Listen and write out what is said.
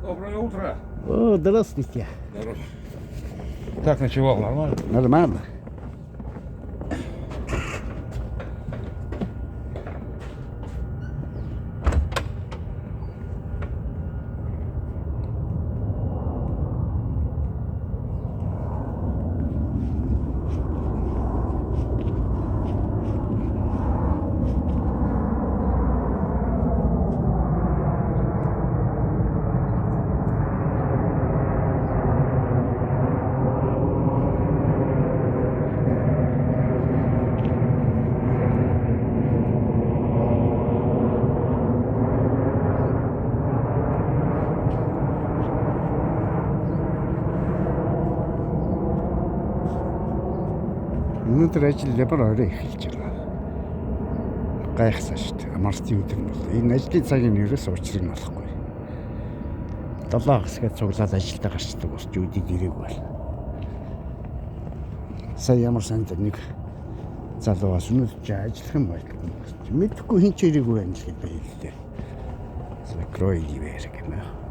Доброе утро. О, здравствуйте. Здорово. Как ночевал? Нормально? Нормально. Өнөөдөр ажил ямар орой эхэлж байгаа. Гайхсан шүү дээ. Амарцын өдөр нь бол энэ ажлын цагийн ерөөс учрыг нь олохгүй. 7 хэсгээд цуглаад ажилдаа гарчдаг болж үдид ирээг бол. Сая ямар санд нэг залуугаас өнөөдөр ажиллах юм байлгүй. Мэдхгүй хин ч ирээгүй байна л гэдэг байл л дээ. Закрой дверь гэмээр.